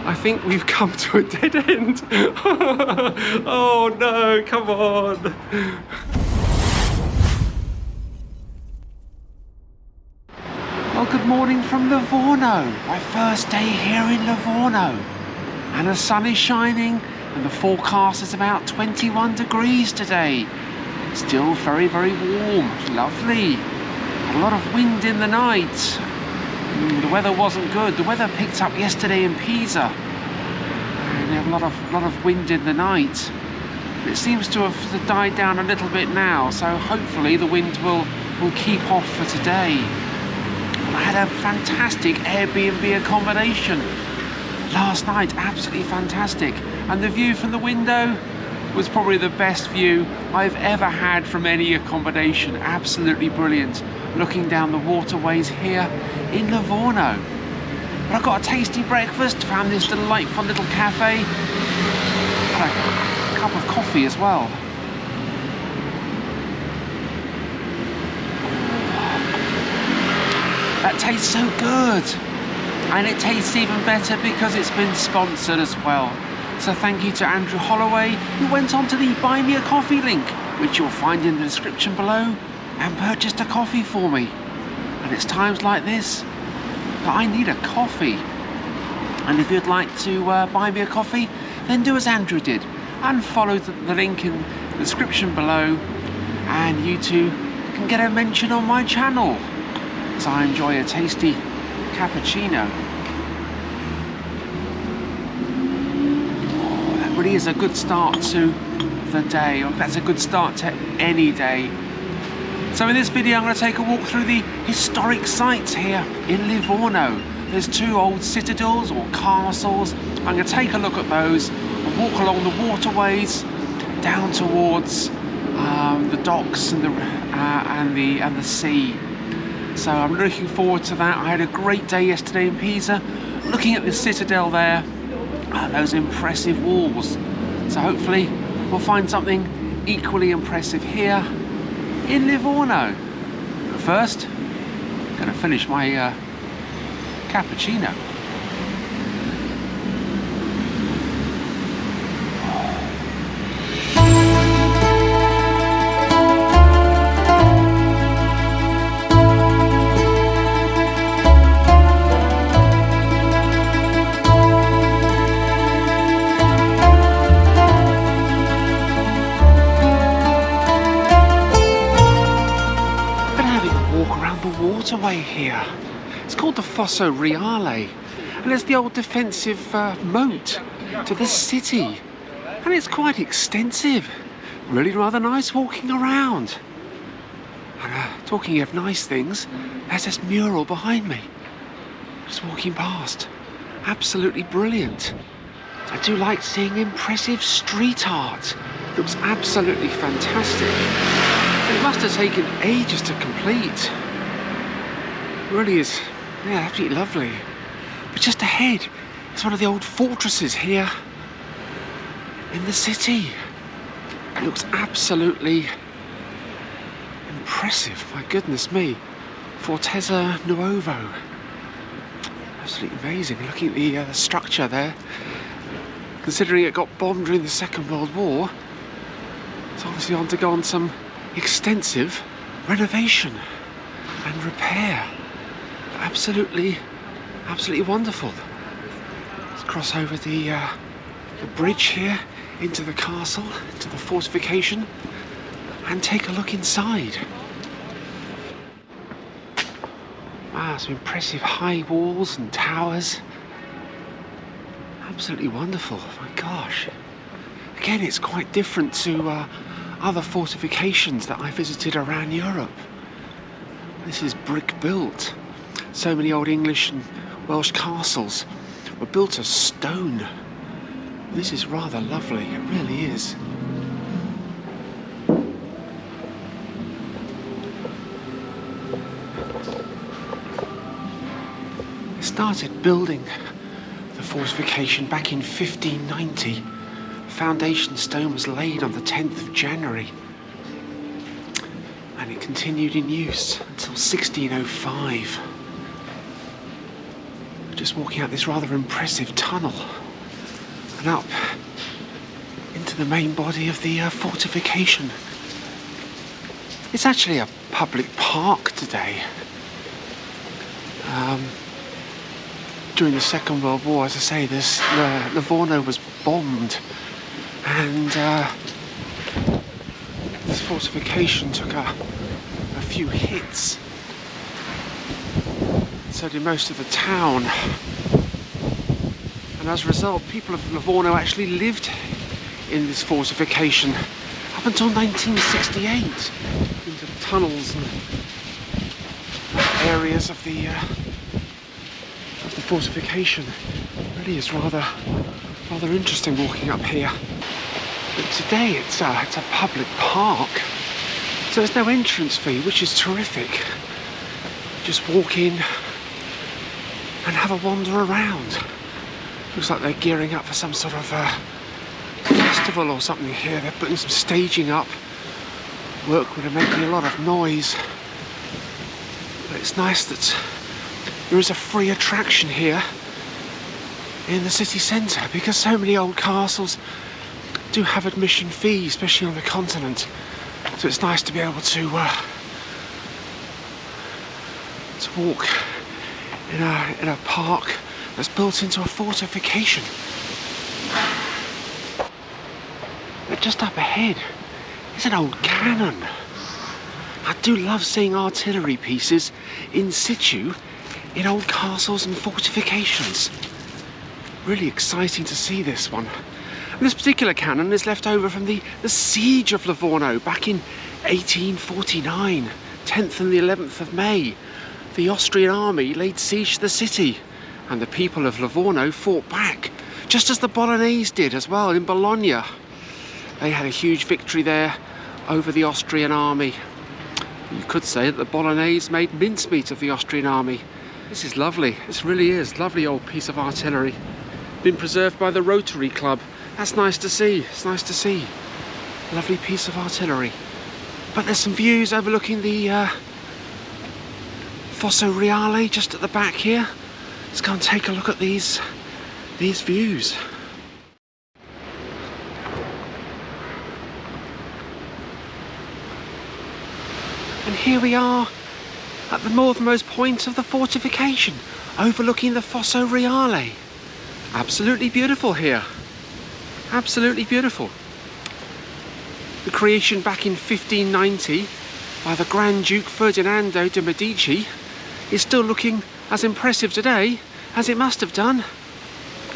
I think we've come to a dead end. Oh no, come on. Well, good morning from Livorno. My first day here in Livorno. And the sun is shining and the forecast is about 21 degrees today. Still very, very warm, lovely. A lot of wind in the night. The weather wasn't good. The weather picked up yesterday in Pisa. And we have a lot of wind in the night. It seems to have died down a little bit now, so hopefully the wind will keep off for today. And I had a fantastic Airbnb accommodation last night, absolutely fantastic. And the view from the window was probably the best view I've ever had from any accommodation. Absolutely brilliant. Looking down the waterways here in Livorno. But I got a tasty breakfast, found this delightful little cafe. Had a cup of coffee as well. That tastes so good. And it tastes even better because it's been sponsored as well. So thank you to Andrew Holloway, who went on to the Buy Me a Coffee link, which you'll find in the description below, and purchased a coffee for me. And it's times like this that I need a coffee. And if you'd like to buy me a coffee, then do as Andrew did and follow the link in the description below, and you too can get a mention on my channel as I enjoy a tasty cappuccino. Oh, that really is a good start to the day, or that's a good start to any day. So in this video I'm going to take a walk through the historic sites here in Livorno. There's two old citadels or castles. I'm going to take a look at those and walk along the waterways down towards the docks and the sea. So I'm looking forward to that. I had a great day yesterday in Pisa, looking at the citadel there and those impressive walls. So hopefully we'll find something equally impressive here in Livorno. But first, I'm going to finish my cappuccino. Waterway here. It's called the Fosso Reale, and it's the old defensive moat to the city, and it's quite extensive. Really rather nice walking around. And talking of nice things, there's this mural behind me. Just walking past. Absolutely brilliant. I do like seeing impressive street art. It looks absolutely fantastic. It must have taken ages to complete. It really is, yeah, absolutely lovely. But just ahead is one of the old fortresses here in the city. It looks absolutely impressive, my goodness me. Fortezza Nuovo. Absolutely amazing. Looking at the structure there, considering it got bombed during the Second World War, it's obviously undergone some extensive renovation and repair. Absolutely wonderful. Let's cross over the bridge here into the castle, into the fortification, and take a look inside. Wow, some impressive high walls and towers. Absolutely wonderful, my gosh. Again, it's quite different to other fortifications that I visited around Europe. This is brick built. So many old English and Welsh castles were built of stone. This is rather lovely, it really is. They started building the fortification back in 1590. The foundation stone was laid on the 10th of January. And it continued in use until 1605. just walking out this rather impressive tunnel and up into the main body of the fortification. It's actually a public park today. During the Second World War, as I say, Livorno was bombed, and this fortification took a few hits. So did most of the town, and as a result, people of Livorno actually lived in this fortification up until 1968, into the tunnels and areas of the fortification. It really is rather interesting walking up here. But today it's a public park, so there's no entrance fee, which is terrific. Just walk in and have a wander around. Looks like they're gearing up for some sort of festival or something here. They're putting some staging up. Work would have made a lot of noise. But it's nice that there is a free attraction here in the city centre, because so many old castles do have admission fees, especially on the continent. So it's nice to be able to walk in a park that's built into a fortification. But just up ahead is an old cannon. I do love seeing artillery pieces in situ in old castles and fortifications. Really exciting to see this one. And this particular cannon is left over from the siege of Livorno back in 1849, 10th and the 11th of May. The Austrian army laid siege to the city, and the people of Livorno fought back, just as the Bolognese did as well in Bologna. They had a huge victory there over the Austrian army. You could say that the Bolognese made mincemeat of the Austrian army. This is lovely. This really is. Lovely old piece of artillery. Been preserved by the Rotary Club. That's nice to see. It's nice to see. Lovely piece of artillery. But there's some views overlooking the Fosso Reale just at the back here. Let's go and take a look at these views. And here we are at the northernmost point of the fortification, overlooking the Fosso Reale. Absolutely beautiful here. Absolutely beautiful. The creation back in 1590 by the Grand Duke Ferdinando de' Medici is still looking as impressive today as it must have done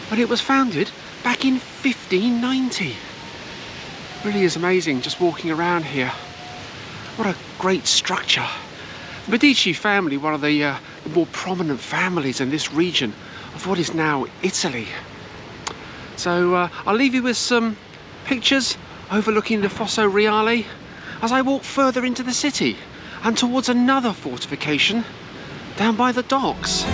when it was founded back in 1590. Really is amazing just walking around here. What a great structure. The Medici family, one of the more prominent families in this region of what is now Italy. So I'll leave you with some pictures overlooking the Fosso Reale as I walk further into the city and towards another fortification down by the docks.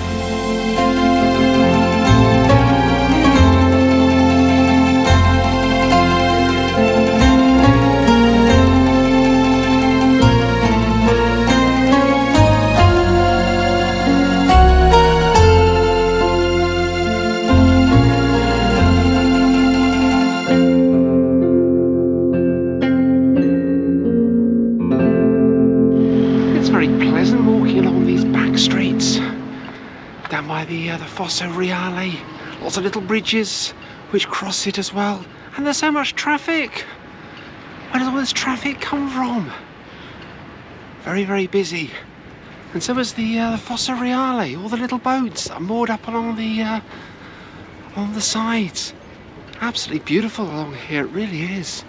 Down by the Fosso Reale, lots of little bridges which cross it as well, and there's so much traffic. Where does all this traffic come from? Very, very busy. And so is the Fosso Reale. All the little boats are moored up along the sides. Absolutely beautiful along here, it really is.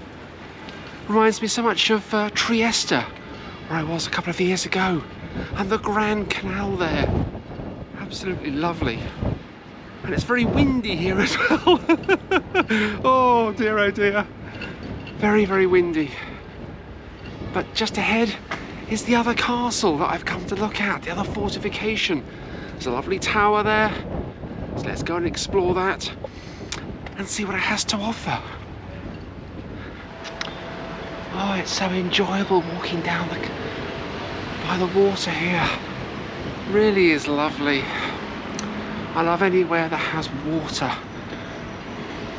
Reminds me so much of Trieste, where I was a couple of years ago, and the Grand Canal there. Absolutely lovely. And it's very windy here as well. Oh dear. Very, very windy. But just ahead is the other castle that I've come to look at, the other fortification. There's a lovely tower there. So let's go and explore that and see what it has to offer. Oh, it's so enjoyable walking down by the water here. Really is lovely. I love anywhere that has water.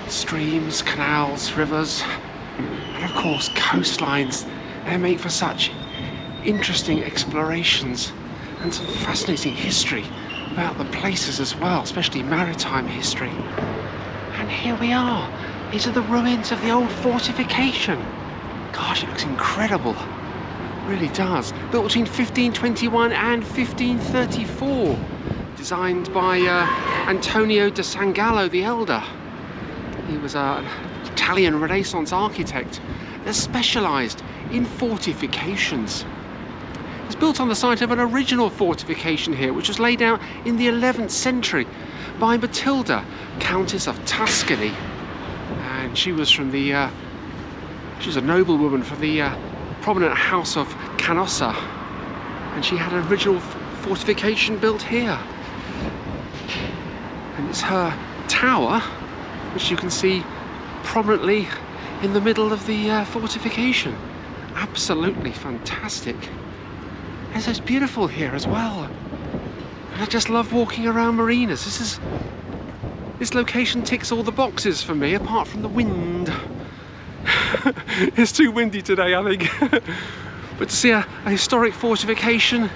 Streams, canals, rivers, and of course coastlines. They make for such interesting explorations and some fascinating history about the places as well, especially maritime history. And here we are. These are the ruins of the old fortification. Gosh, it looks incredible. It really does. Built between 1521 and 1534. Designed by Antonio da San Gallo the Elder. He was an Italian Renaissance architect that specialised in fortifications. It's built on the site of an original fortification here, which was laid out in the 11th century by Matilda, Countess of Tuscany. And she was from the, she was a noblewoman from the prominent house of Canossa. And she had an original fortification built here. And it's her tower, which you can see prominently in the middle of the fortification. Absolutely fantastic. And so it's beautiful here as well. And I just love walking around marinas. This location ticks all the boxes for me, apart from the wind. It's too windy today, I think. But to see a historic fortification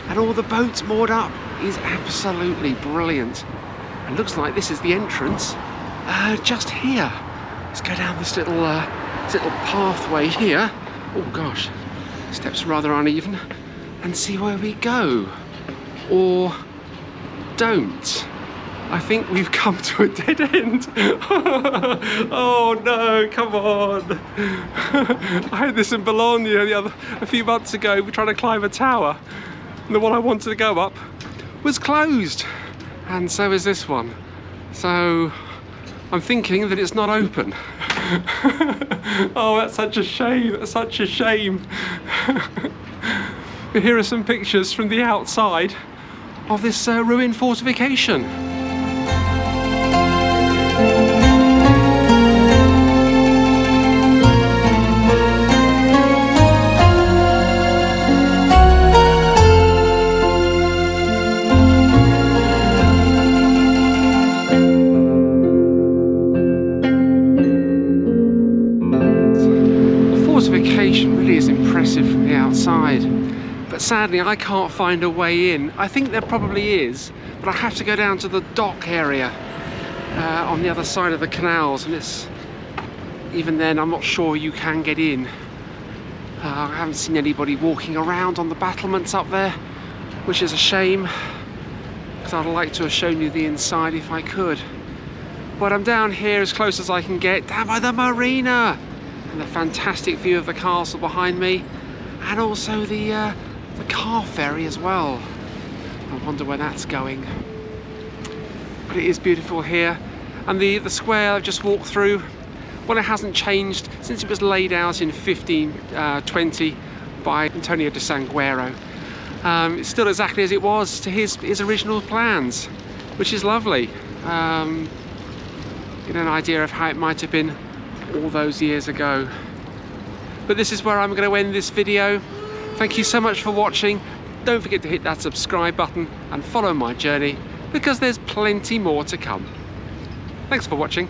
and all the boats moored up is absolutely brilliant. It looks like this is the entrance. Just here. Let's go down this little pathway here. Oh gosh, steps are rather uneven. And see where we go. Or don't. I think we've come to a dead end. Oh no, come on. I had this in Bologna a few months ago. We're trying to climb a tower. And the one I wanted to go up was closed. And so is this one. So I'm thinking that it's not open. Oh, that's such a shame. That's such a shame. But here are some pictures from the outside of this ruined fortification. Really is impressive from the outside, but sadly I can't find a way in. I think there probably is, but I have to go down to the dock area on the other side of the canals, and it's even then I'm not sure you can get in. I haven't seen anybody walking around on the battlements up there, which is a shame, because I'd like to have shown you the inside if I could. But I'm down here as close as I can get, down by the marina. And the fantastic view of the castle behind me, and also the car ferry as well. I wonder where that's going. But it is beautiful here, and the square I've just walked through, well, it hasn't changed since it was laid out in 1520 by Antonio da San Gallo. It's still exactly as it was to his original plans, which is lovely. Get an idea of how it might have been all those years ago. But this is where I'm going to end this video. Thank you so much for watching. Don't forget to hit that subscribe button and follow my journey, because there's plenty more to come. Thanks for watching.